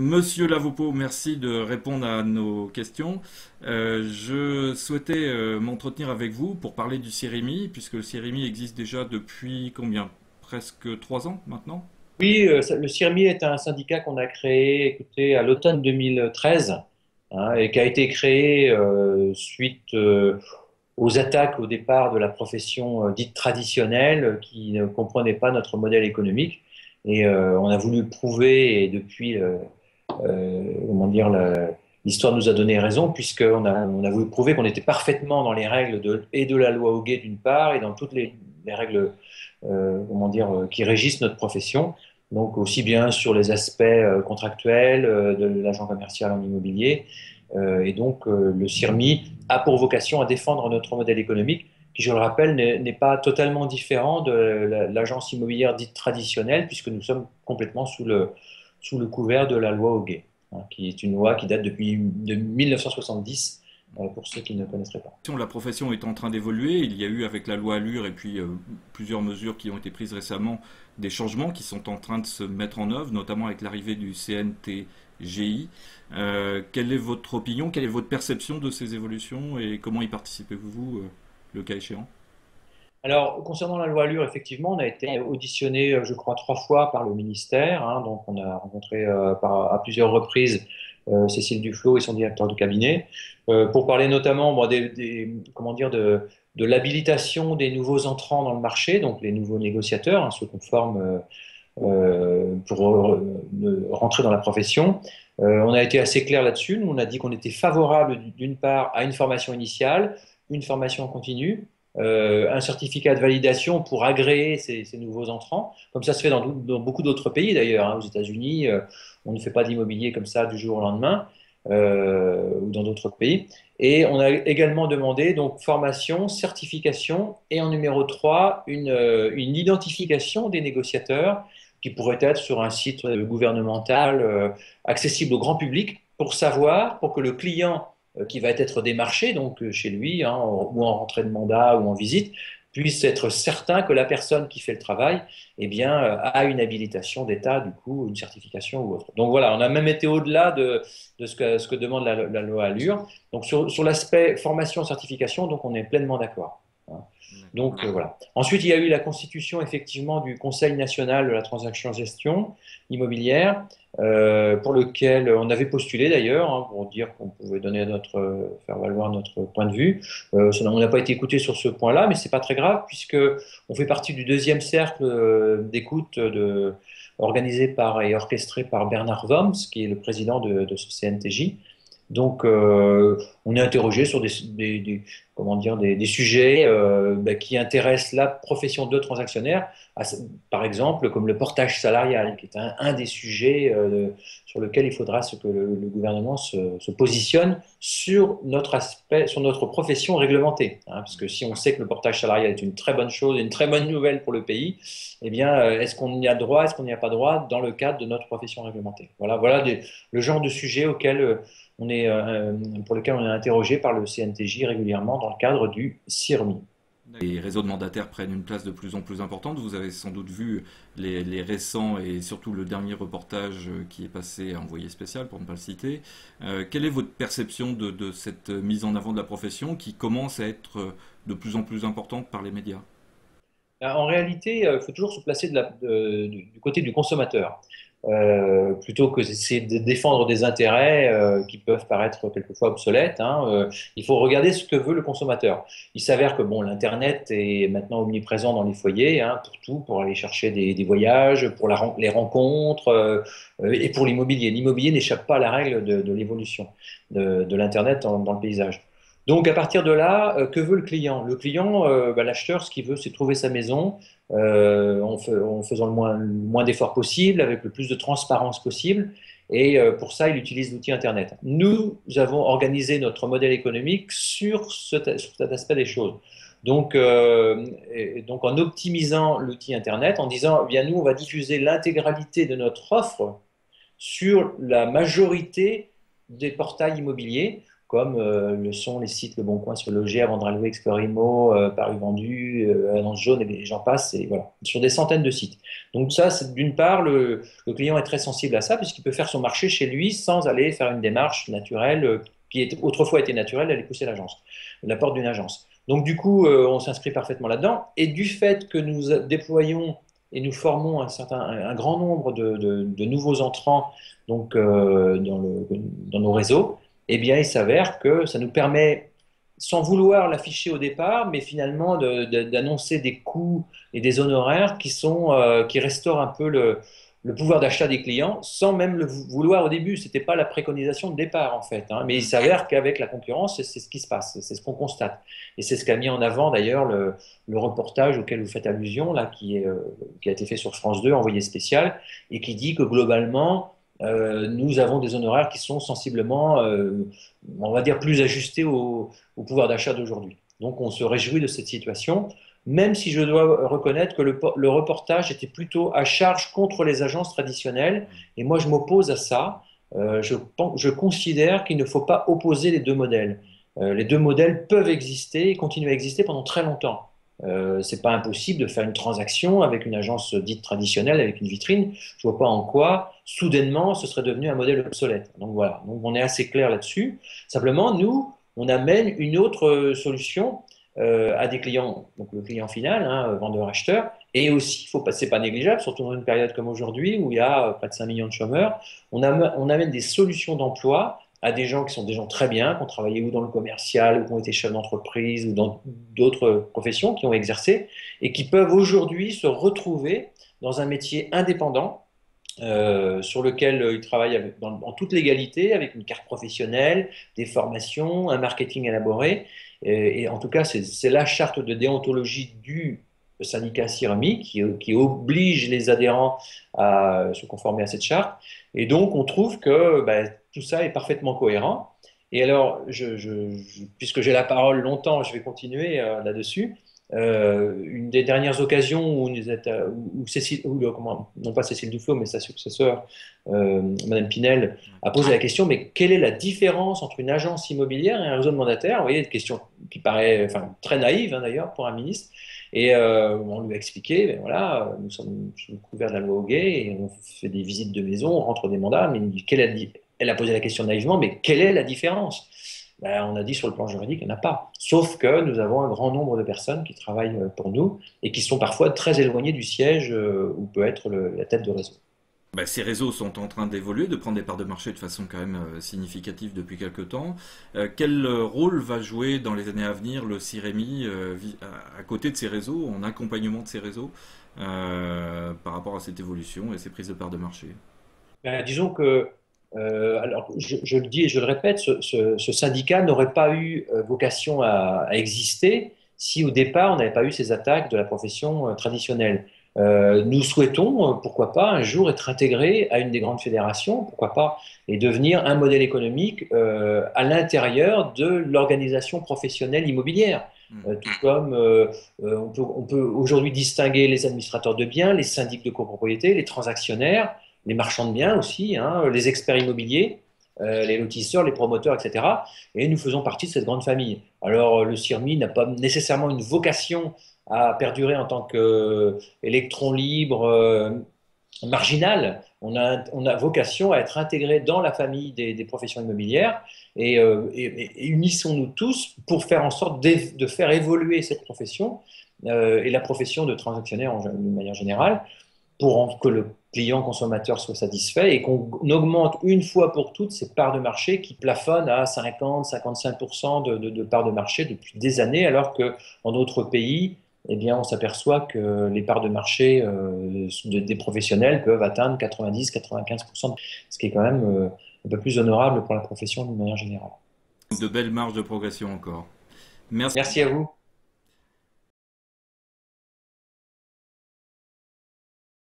Monsieur Lavopo, merci de répondre à nos questions. Je souhaitais m'entretenir avec vous pour parler du CIREMI, puisque le CIREMI existe déjà depuis combien? Presque 3 ans maintenant? Oui, le CIRMI est un syndicat qu'on a créé, écoutez, à l'automne 2013, hein, et qui a été créé suite aux attaques au départ de la profession dite traditionnelle, qui ne comprenait pas notre modèle économique. Et on a voulu prouver, et depuis, comment dire, l'histoire nous a donné raison, puisqu'on a voulu prouver qu'on était parfaitement dans les règles et de la loi Hoguet d'une part, et dans toutes les règles comment dire, qui régissent notre profession. Donc aussi bien sur les aspects contractuels de l'agent commercial en immobilier. Et donc le CIRMI a pour vocation à défendre notre modèle économique, qui, je le rappelle, n'est pas totalement différent de l'agence immobilière dite traditionnelle, puisque nous sommes complètement sous le couvert de la loi Hoguet, hein, qui est une loi qui date depuis de 1970, pour ceux qui ne connaisseraient pas. La profession est en train d'évoluer. Il y a eu avec la loi Allure et puis plusieurs mesures qui ont été prises récemment des changements qui sont en train de se mettre en œuvre, notamment avec l'arrivée du CNTGI. Quelle est votre opinion, quelle est votre perception de ces évolutions et comment y participez-vous le cas échéant? Alors, concernant la loi Allure, effectivement, on a été auditionné, je crois, 3 fois par le ministère, hein. Donc, on a rencontré à plusieurs reprises Cécile Duflot et son directeur de cabinet, pour parler notamment bon, comment dire, de l'habilitation des nouveaux entrants dans le marché, donc les nouveaux négociateurs, hein, ceux qu'on forme pour rentrer dans la profession. On a été assez clair là-dessus. Nous, on a dit qu'on était favorable, d'une part, à une formation initiale, une formation continue, un certificat de validation pour agréer ces nouveaux entrants, comme ça se fait dans beaucoup d'autres pays d'ailleurs, hein. Aux États-Unis, on ne fait pas d'immobilier comme ça du jour au lendemain, ou dans d'autres pays. Et on a également demandé donc formation, certification et en numéro 3 une identification des négociateurs qui pourrait être sur un site gouvernemental accessible au grand public pour savoir, pour que le client qui va être démarché donc chez lui, hein, ou en rentrée de mandat ou en visite, puisse être certain que la personne qui fait le travail eh bien, a une habilitation d'État, du coup, une certification ou autre. Donc voilà, on a même été au-delà de ce que demande la loi Allure. Donc sur l'aspect formation-certification, donc on est pleinement d'accord, hein. D'accord. Donc voilà. Ensuite, il y a eu la constitution effectivement du Conseil national de la transaction gestion immobilière, pour lequel on avait postulé d'ailleurs, hein, pour dire qu'on pouvait faire valoir notre point de vue. On n'a pas été écouté sur ce point-là, mais c'est pas très grave puisque on fait partie du deuxième cercle d'écoute organisé et orchestré par Bernard Worms, qui est le président de ce CNTJ. Donc, on est interrogé sur comment dire, des sujets qui intéressent la profession de transactionnaire, par exemple, comme le portage salarial, qui est un des sujets sur lequel il faudra que le gouvernement se positionne sur notre aspect, sur notre profession réglementée, hein, parce que si on sait que le portage salarial est une très bonne chose, une très bonne nouvelle pour le pays, eh bien, est-ce qu'on y a droit, est-ce qu'on n'y a pas droit dans le cadre de notre profession réglementée? Voilà le genre de sujet pour lequel on est interrogé par le CNTJ régulièrement dans le cadre du CIRMI. Les réseaux de mandataires prennent une place de plus en plus importante. Vous avez sans doute vu les récents et surtout le dernier reportage qui est passé à Envoyé spécial, pour ne pas le citer. Quelle est votre perception de cette mise en avant de la profession qui commence à être de plus en plus importante par les médias? En réalité, il faut toujours se placer du côté du consommateur, plutôt que d'essayer de défendre des intérêts qui peuvent paraître quelquefois obsolètes, hein. Il faut regarder ce que veut le consommateur. Il s'avère que bon, l'Internet est maintenant omniprésent dans les foyers, hein, pour tout, pour aller chercher des voyages, pour les rencontres, et pour l'immobilier. L'immobilier n'échappe pas à la règle de l'évolution de l'Internet dans le paysage. Donc à partir de là, que veut le client? Le client, l'acheteur, ce qu'il veut, c'est trouver sa maison en faisant le moins d'efforts possible, avec le plus de transparence possible. Et pour ça, il utilise l'outil Internet. Nous avons organisé notre modèle économique sur cet aspect des choses. Donc, donc en optimisant l'outil Internet, en disant, eh bien, nous, on va diffuser l'intégralité de notre offre sur la majorité des portails immobiliers. comme le sont les sites Le Bon Coin sur Loger, Vendre à louer, Explorimo, Paru Vendu, Annonce Jaune, et j'en passe, et voilà, sur des centaines de sites. Donc ça, d'une part, le client est très sensible à ça, puisqu'il peut faire son marché chez lui sans aller faire une démarche naturelle qui autrefois était naturelle, d'aller pousser la porte d'une agence. Donc du coup, on s'inscrit parfaitement là-dedans. Et du fait que nous déployons et nous formons un grand nombre de nouveaux entrants donc, dans nos réseaux, eh bien, il s'avère que ça nous permet, sans vouloir l'afficher au départ, mais finalement d'annoncer des coûts et des honoraires qui restaurent un peu le pouvoir d'achat des clients, sans même le vouloir au début. Ce n'était pas la préconisation de départ, en fait, hein. Mais il s'avère qu'avec la concurrence, c'est ce qui se passe, c'est ce qu'on constate. Et c'est ce qu'a mis en avant, d'ailleurs, le reportage auquel vous faites allusion, là, qui a été fait sur France 2, envoyé spécial, et qui dit que globalement, nous avons des honoraires qui sont sensiblement, on va dire, plus ajustés au pouvoir d'achat d'aujourd'hui. Donc on se réjouit de cette situation, même si je dois reconnaître que le reportage était plutôt à charge contre les agences traditionnelles, et moi je m'oppose à ça. Je considère qu'il ne faut pas opposer les deux modèles. Les deux modèles peuvent exister et continuer à exister pendant très longtemps. C'est pas impossible de faire une transaction avec une agence dite traditionnelle, avec une vitrine. Je vois pas en quoi, soudainement, ce serait devenu un modèle obsolète. Donc voilà, donc on est assez clair là-dessus. Simplement, nous, on amène une autre solution à des clients, donc le client final, hein, vendeur-acheteur, et aussi, c'est pas négligeable, surtout dans une période comme aujourd'hui où il y a près de 5 millions de chômeurs, on amène des solutions d'emploi à des gens qui sont des gens très bien, qui ont travaillé ou dans le commercial, ou qui ont été chefs d'entreprise, ou dans d'autres professions, qui ont exercé, et qui peuvent aujourd'hui se retrouver dans un métier indépendant, sur lequel ils travaillent en toute légalité, avec une carte professionnelle, des formations, un marketing élaboré. Et en tout cas, c'est la charte de déontologie du syndicat CIRMI qui oblige les adhérents à se conformer à cette charte. Et donc, on trouve que tout ça est parfaitement cohérent. Et alors, puisque j'ai la parole longtemps, je vais continuer là-dessus. Une des dernières occasions où Cécile, non pas Cécile Duflot, mais sa successeur, Madame Pinel, a posé la question, mais quelle est la différence entre une agence immobilière et un réseau de mandataires? Vous voyez, une question qui paraît très naïve, hein, d'ailleurs, pour un ministre. Et on lui a expliqué, ben voilà, nous sommes sous le couvert de la loi Hoguet et on fait des visites de maison, on rentre des mandats, mais elle a posé la question naïvement, mais quelle est la différence? Ben, on a dit sur le plan juridique, il n'y en a pas. Sauf que nous avons un grand nombre de personnes qui travaillent pour nous et qui sont parfois très éloignées du siège où peut être la tête de réseau. Bah, ces réseaux sont en train d'évoluer, de prendre des parts de marché de façon quand même significative depuis quelques temps. Quel rôle va jouer dans les années à venir le CIREMI à côté de ces réseaux, en accompagnement de ces réseaux, par rapport à cette évolution et ces prises de parts de marché? Ben, disons que, alors je le dis et je le répète, ce syndicat n'aurait pas eu vocation à exister si au départ on n'avait pas eu ces attaques de la profession traditionnelle. Nous souhaitons, pourquoi pas, un jour être intégrés à une des grandes fédérations, pourquoi pas, et devenir un modèle économique à l'intérieur de l'organisation professionnelle immobilière. Tout comme on peut aujourd'hui distinguer les administrateurs de biens, les syndics de copropriété, les transactionnaires, les marchands de biens aussi, hein, les experts immobiliers, les lotisseurs, les promoteurs, etc. Et nous faisons partie de cette grande famille. Alors, le CIRMI n'a pas nécessairement une vocation à perdurer en tant qu'électron libre marginal. On a vocation à être intégré dans la famille des professions immobilières et unissons-nous tous pour faire en sorte de faire évoluer cette profession et la profession de transactionnaire d'une manière générale pour que le client consommateur soit satisfait et qu'on augmente une fois pour toutes ces parts de marché qui plafonnent à 50-55% de parts de marché depuis des années, alors que dans d'autres pays, eh bien, on s'aperçoit que les parts de marché des professionnels peuvent atteindre 90-95%, ce qui est quand même un peu plus honorable pour la profession d'une manière générale. De belles marges de progression encore. Merci. Merci à vous.